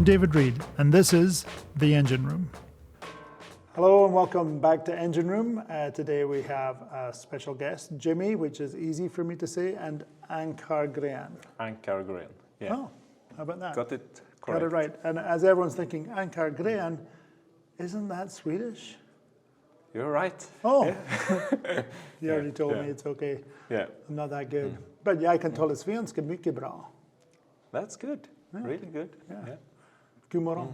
I'm David Reed, and this is The Engine Room. Hello and welcome back to Engine Room. Today we have a special guest, Jimmy, which is easy for me to say, and Ankargren. Ankargren, yeah. Oh, how about that? Got it correct. Got it right. And as everyone's thinking, Ankargren, isn't that Swedish? You're right. Oh, yeah. You already told me it's okay. Yeah. I'm not that good. But jag kan tala svenska mycket bra. That's good. Yeah. Really good. Yeah. God morgon.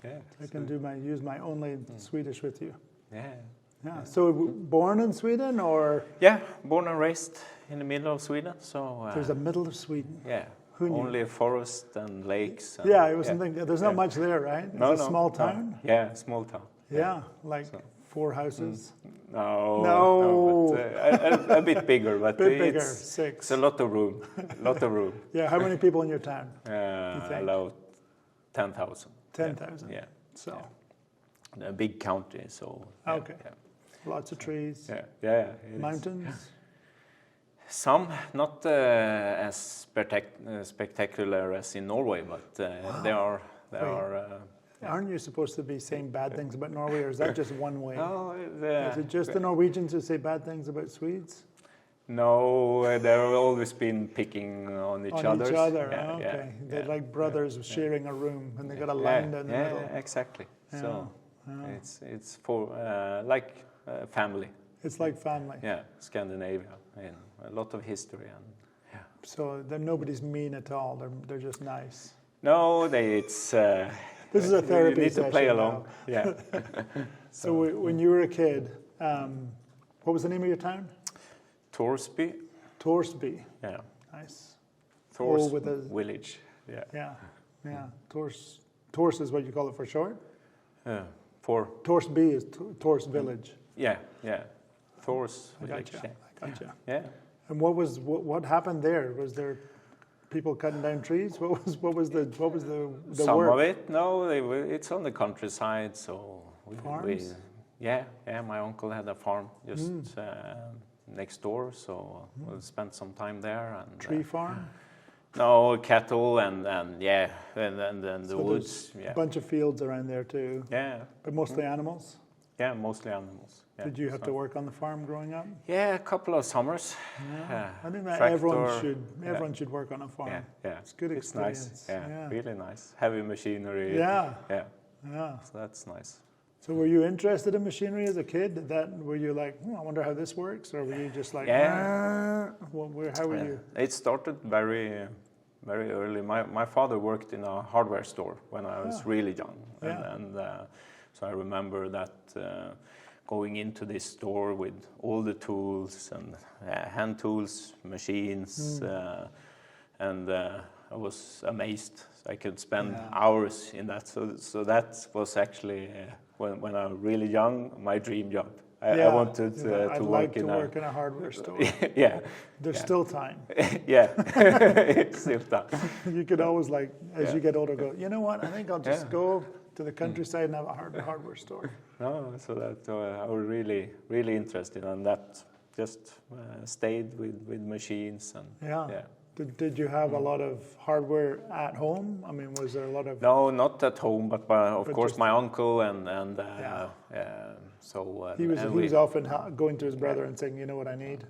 Yeah. I can use my only Swedish with you. Yeah. So born in Sweden, or Yeah, born and raised in the middle of Sweden. So there's a middle of Sweden? yeah, Who knew? only forest and lakes. And, Yeah, I was thinking there's not much there, right? No, It's a small town. No. Yeah, small town. Yeah, like 4 houses. No, but, a bit bigger, but Bit bigger, it's 6. It's a lot of room. Yeah, how many people in your town? think? About 10,000. 10,000. Yeah. So A big county, so okay. Yeah. Lots of trees. Yeah. It is. Mountains. Some not as spectacular as in Norway, but they are. Aren't you supposed to be saying bad things about Norway, or is that just one way? No, Is it just the Norwegians who say bad things about Swedes? No, they've always been picking on each other. Yeah, okay. They're like brothers sharing a room, and they got a land in the middle. Yeah, exactly. Yeah, So yeah. it's for like family. It's like family. Yeah, Scandinavia, and a lot of history and yeah. So nobody's mean at all. They're just nice. No, it's. This is a therapy You need to play session along. now. Yeah. So when you were a kid, what was the name of your town? Torsby. Torsby. Yeah. Nice. Tors with a village. Yeah. Yeah. Tors is what you call it for short? For Torsby is Tors village. Yeah. Tors I village. gotcha. I gotcha. Yeah. And what happened there? Was there people cutting down trees? What was the Some work? of it, no, it's on the countryside, so Farms? Yeah. My uncle had a farm just next door, so we'll spend some time there. And Tree farm? No, cattle and the woods. A bunch of fields around there too. Yeah. But mostly animals? Yeah, mostly animals. Yeah. Did you have to work on the farm growing up? Yeah, a couple of summers. Yeah. I think that Tractor, everyone should work on a farm. Yeah. It's good experience. Nice. Yeah, really nice. Heavy machinery. Yeah. So that's nice. So were you interested in machinery as a kid? Were you like, I wonder how this works, or were you just like, how were you? It started very, very early. My father worked in a hardware store when I was really young, and so I remember that going into this store with all the tools and hand tools, machines, and I was amazed. I could spend hours in that. So that was actually when I was really young, my dream job. I wanted to work in a hardware store. Yeah. There's still time. Yeah, it's still time. You could always, as you get older, go, you know what, I think I'll just go to the countryside and have a hardware store. No, so that I was really, really interested, and that just stayed with machines and yeah. Did you have a lot of hardware at home? I mean, was there a lot of? No, not at home, but of course my uncle and so he was often going to his brother and saying, you know what I need?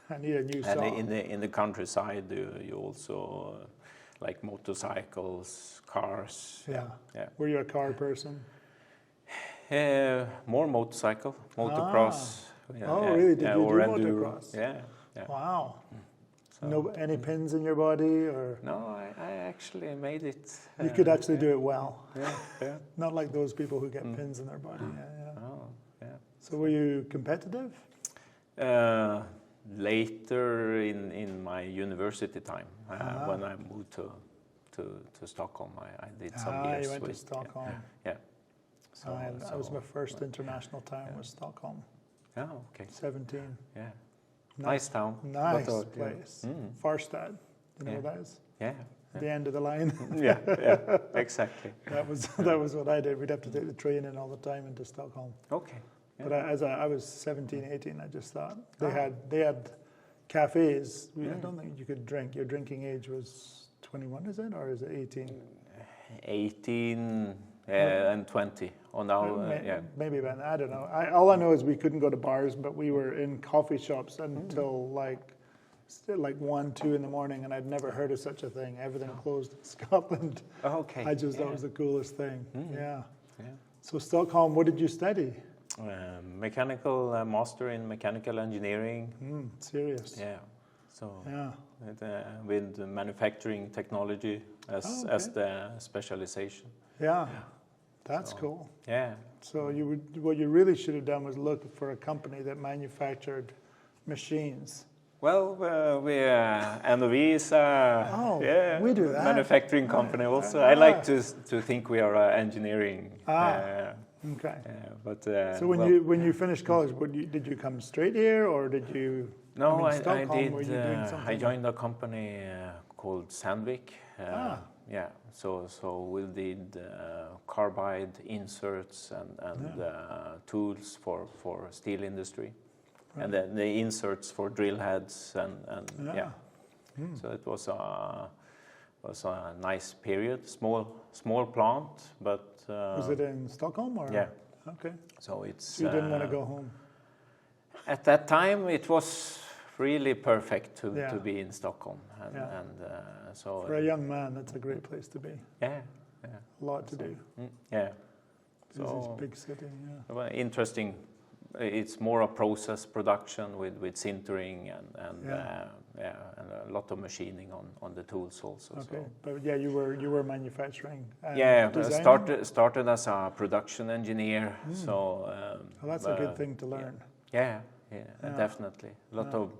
I need a new saw. And in the countryside, you also like motorcycles, cars. Yeah. Were you a car person? More motorcycle, motocross. Really? Did you do motocross? Yeah. Wow. No, any pins in your body, or? No, I actually made it. You could actually do it well. Yeah. Not like those people who get pins in their body. Yeah. Oh, yeah. So were you competitive? Later in my university time, when I moved to Stockholm, I did some years. You went to Stockholm. Yeah. So that was my first international town, was Stockholm. Oh, okay. 17. Yeah. Nice town. Nice place. Farstad. You know what that is? Yeah. The end of the line. Yeah, exactly. That was what I did. We'd have to take the train in all the time into Stockholm. Okay. Yeah. But as I was 17, 18, I just thought they had cafes. I don't think you could drink. Your drinking age was 21, is it, or is it 18? 18 and 20. Or now, maybe then, I don't know. All I know is we couldn't go to bars, but we were in coffee shops until like 1, 2 in the morning, and I'd never heard of such a thing. Everything closed in Scotland. Okay. I just thought it was the coolest thing. Yeah. Yeah. So Stockholm, what did you study? Mechanical master in mechanical engineering. Serious. Yeah. So yeah. With manufacturing technology as the specialization. Yeah. That's cool. Yeah. So what you really should have done was look for a company that manufactured machines. Well, NOV is we do that. Manufacturing company also. I like to think we are engineering. Okay. But so when you finished college, did you come straight here, or did you? No, I Stockholm, did. were you doing something? I joined a company called Sandvik. Yeah. So we did carbide inserts and tools for steel industry. Right. And then the inserts for drill heads and So it was a nice period. Small plant, but was it in Stockholm or? Yeah. Okay. So it's. So you didn't want to go home. At that time, it was really perfect to be in Stockholm, so for a young man, that's a great place to be. Yeah. A lot to do. Yeah. So big city. Yeah. Well, interesting. It's more a process production with sintering and a lot of machining on the tools also. Okay, so. but you were manufacturing. Started as a production engineer. So. Well, that's a good thing to learn. Yeah, definitely. A lot of.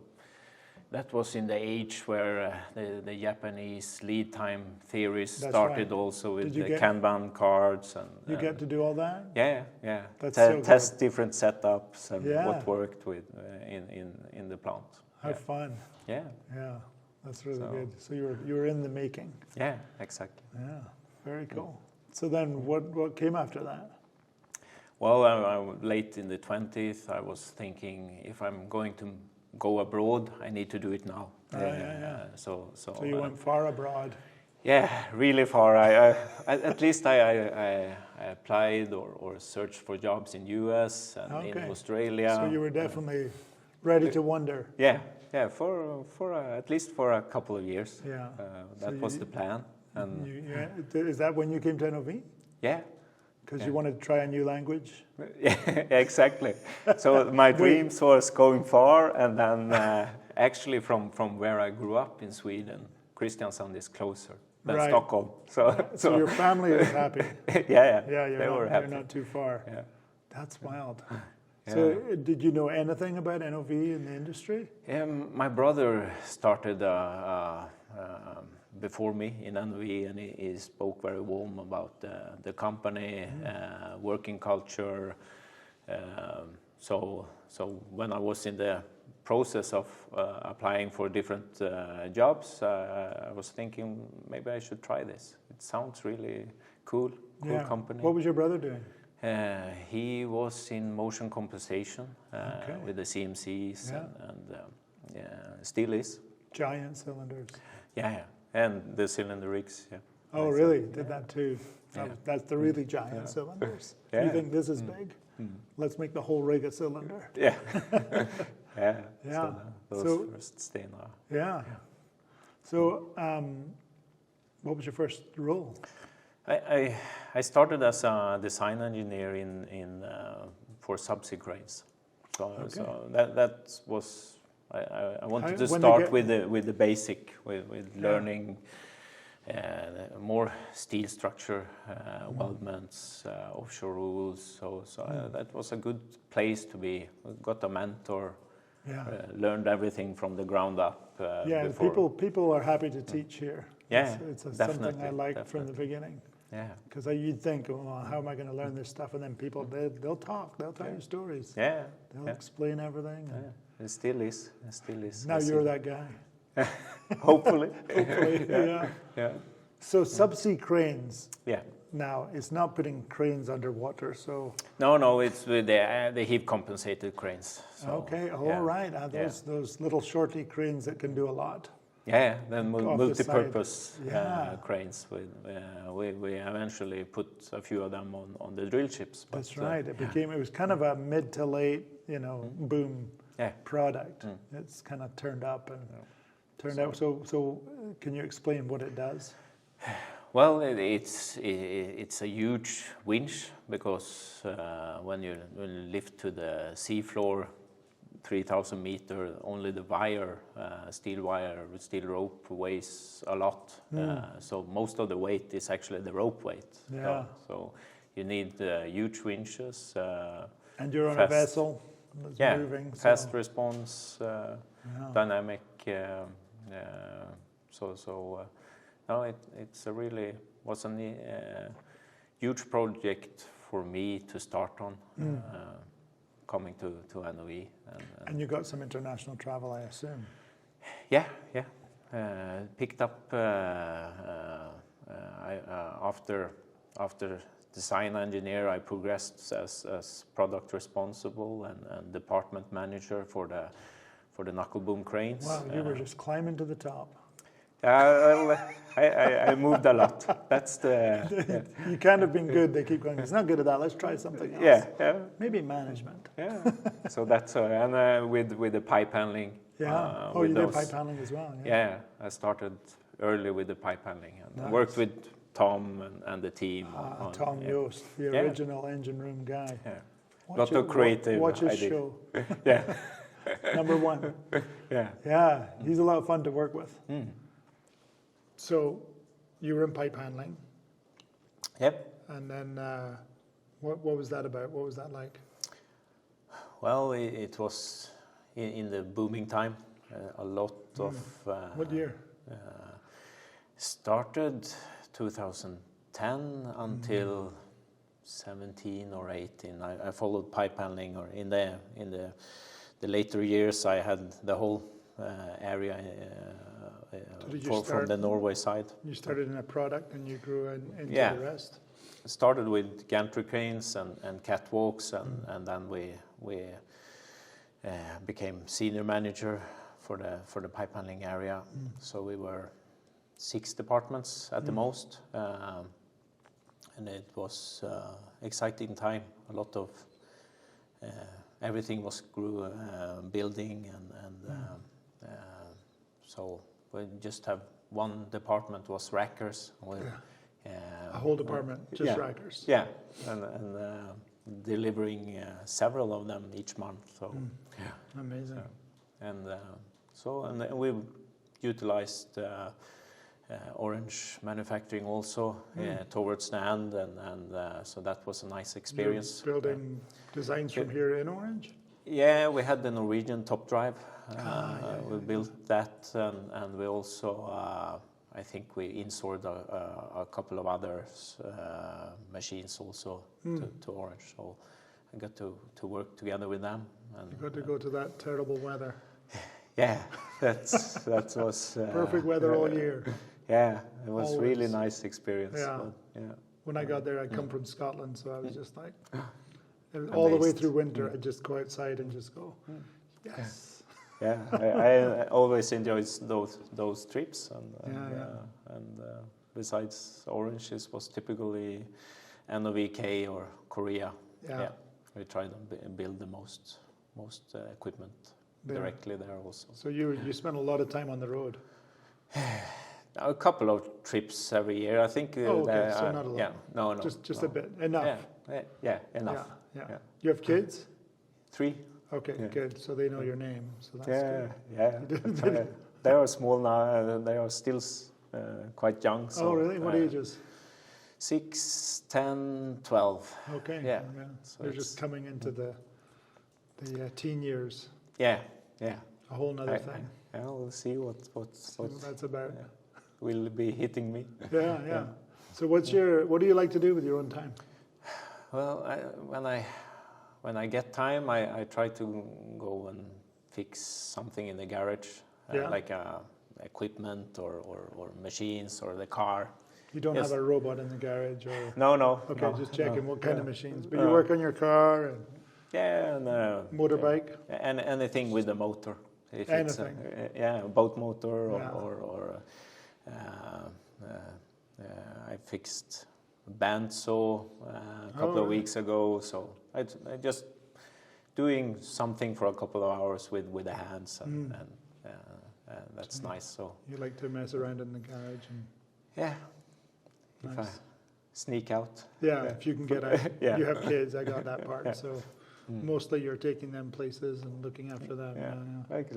That was in the age where the Japanese lead time theories started also with the Kanban cards. And you get to do all that? Yeah. That's test different setups and what worked with in the plant. How fun. Yeah. Yeah, that's really good. So you were in the making. Yeah, exactly. Yeah, very cool. So then what came after that? Well, late in the 20s, I was thinking if I'm going to go abroad, I need to do it now. So you went far abroad. Yeah, really far. I at least I applied or searched for jobs in US and in Australia. So you were definitely ready to wander. Yeah. For at least for a couple of years. Yeah. That was the plan. And is that when you came to NOV? Yeah. Because you wanted to try a new language? Yeah, exactly. So my dreams was going far, and then actually from where I grew up in Sweden, Kristiansand is closer than Stockholm. So your family is happy? Yeah, they were happy. You're not too far. Yeah. That's wild. Yeah. So did you know anything about NOV in the industry? My brother started before me in NOV, and he spoke very warm about the company, working culture. So when I was in the process of applying for different jobs, I was thinking maybe I should try this. It sounds really cool company. What was your brother doing? He was in motion compensation with the CMCs and still is. Giant cylinders. Yeah. And the cylinder rigs, Oh, really? Did that too? That's the really giant cylinders. You think this is big? Let's make the whole rig a cylinder. Yeah. Yeah. So first Stena. Yeah. So, what was your first role? I started as a design engineer for subsea cranes. So that was. I wanted to start with the basic, with learning more steel structure, weldments, offshore rules. So that was a good place to be. Got a mentor, learned everything from the ground up. People are happy to teach here. Yeah, it's something I liked from the beginning. Yeah, because you'd think, well, how am I going to learn this stuff? And then people, they'll talk, they'll tell you stories. Yeah, they'll explain everything. It still is. Now you're that guy. Hopefully. Hopefully, yeah. So subsea cranes. Yeah. Now it's not putting cranes underwater, so. No, it's with the heave compensated cranes. So, okay. All right. Those little shorty cranes that can do a lot. Yeah, then off the multi-purpose Yeah. cranes. We eventually put a few of them on the drill ships. But, That's right. It was kind of a mid to late, boom product. It's kind of turned up and turned out. So can you explain what it does? Well, it's a huge winch because when you lift to the seafloor, 3,000 meter, only the wire, steel rope weighs a lot. So most of the weight is actually the rope weight. Yeah. So you need huge winches. And you're on a vessel that's moving. Fast response, dynamic. No, it's a really was a huge project for me to start on. Coming to NOV. And you got some international travel, I assume. Yeah. Picked up after design engineer, I progressed as product responsible and department manager for the knuckle boom cranes. Wow, you were just climbing to the top. I moved a lot. That's the. You kind of been good. They keep going. It's not good at that. Let's try something else. Yeah. Maybe management. Yeah. So that's and with the pipe handling. Yeah. You did pipe handling as well. Yeah. I started early with the pipe handling and worked with Tom and the team. Tom Yost, the original engine room guy. Yeah. Lot of creative. Watch his show. Yeah. Number one. Yeah. He's a lot of fun to work with. So, you were in pipe handling. Yep. And then, what was that about? What was that like? Well, it was in the booming time. A lot of. What year? Started 2010 until 17 or 18. I followed pipe handling, or in the later years, I had the whole area. From the Norway side. You started in a product and you grew into the rest? Started with gantry cranes and catwalks, and then we became senior manager for the pipe handling area. So we were 6 departments at the most, and it was exciting time. A lot of everything was building and so. We just have one department was rackers. A whole department, just rackers. Yeah, and delivering several of them each month. So amazing. And we utilized orange manufacturing also towards the end, and so that was a nice experience. You're building designs from here in Orange? Yeah, we had the Norwegian top drive. We built that, and we also, I think we insourced a couple of other machines also to Orange. So I got to work together with them. And you got to go to that terrible weather. Yeah, that was perfect weather all year. Yeah, it was really nice experience. Yeah. But, when I got there, I come from Scotland, so I was just like, all the way through winter, I'd just go outside and just go, yes. Yeah, I always enjoyed those trips, and besides Orange, it was typically NOVK or Korea. Yeah, we tried to build the most equipment directly there also. So you spent a lot of time on the road. A couple of trips every year, I think. So not a lot. Yeah, no. Just a bit, enough. Yeah, enough. Yeah. You have kids? 3. Okay, good. So they know your name. So that's good. Yeah. They are small now. They are still quite young. So, really? What ages? 6, 10, 12. Okay. Yeah. So they're just coming into the teen years. Yeah. A whole nother thing. We'll see what that's about. Will be hitting me. Yeah. So what do you like to do with your own time? Well, when I get time, I try to go and fix something in the garage, like equipment or machines or the car. You don't have a robot in the garage, or no. Okay, just checking what kind of machines. But you work on your car and and motorbike and anything with the motor. if Anything. it's a boat motor Yeah. or I fixed a bandsaw a couple of weeks ago. So I just doing something for a couple of hours with the hands, and that's nice. So you like to mess around in the garage and yeah, nice. if I sneak out. Yeah, if you can get out. Yeah. You have kids, I got that part. So mostly you're taking them places and looking after them. Yeah. Like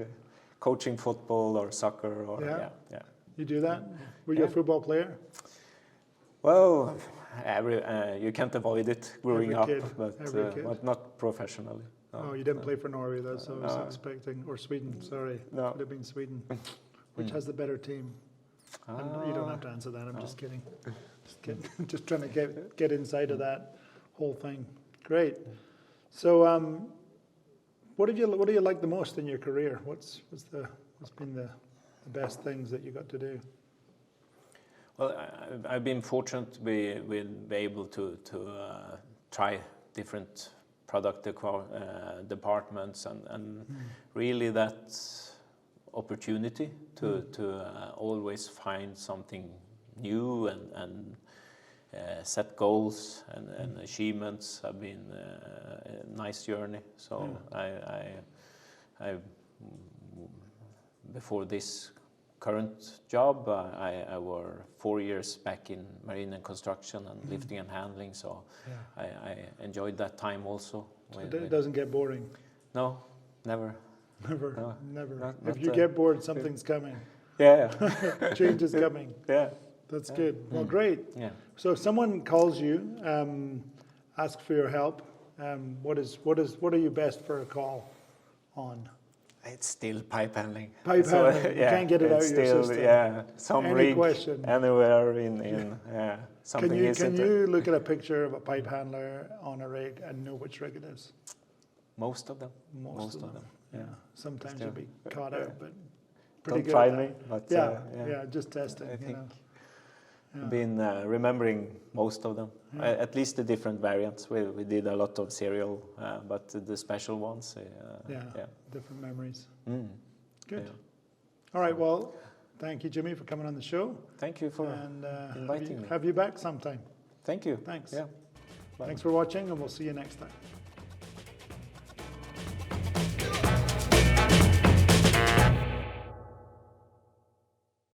coaching football or soccer or Yeah. yeah. You do that? Were you a football player? Well, you can't avoid it growing Every up, kid. but not professionally. No, Oh, you didn't play for Norway, though, so I was expecting, or Sweden, sorry. No. Could have been Sweden. Which has the better team? And you don't have to answer that, I'm just kidding. Just kidding. Just trying to get inside of that whole thing. Great. So, what do you like the most in your career? What's been the best things that you got to do? Well, I've been fortunate to be able to try different product departments and really that opportunity to always find something new and set goals and achievements have been a nice journey. So I before this current job, I were 4 years back in marine and construction and lifting and handling. So I enjoyed that time also. It doesn't get boring. No, never. Never, No, never. not If you get bored, something's coming. Yeah. Change is coming. Yeah. That's good. Well, great. Yeah. So if someone calls you, asks for your help, what are you best for a call on? It's still pipe handling. Pipe handling. You can't get it out of your still, system. Yeah, some Any rig question? Anywhere in something Can you look at a picture of a pipe handler on a rig and know which rig it is? Most of them. Most of them. Yeah. Sometimes Still. you'll be caught out, but pretty Don't good. try at me, that. but Yeah, just testing. I think Yeah. been remembering most of them. At least the different variants. We did a lot of serial, but the special ones. Different memories. Good. Yeah. All right. Well, thank you, Jimmy, for coming on the show. Thank you for And inviting me. have you back sometime. Thank you. Thanks. Yeah. Bye. Thanks for watching, and we'll see you next time.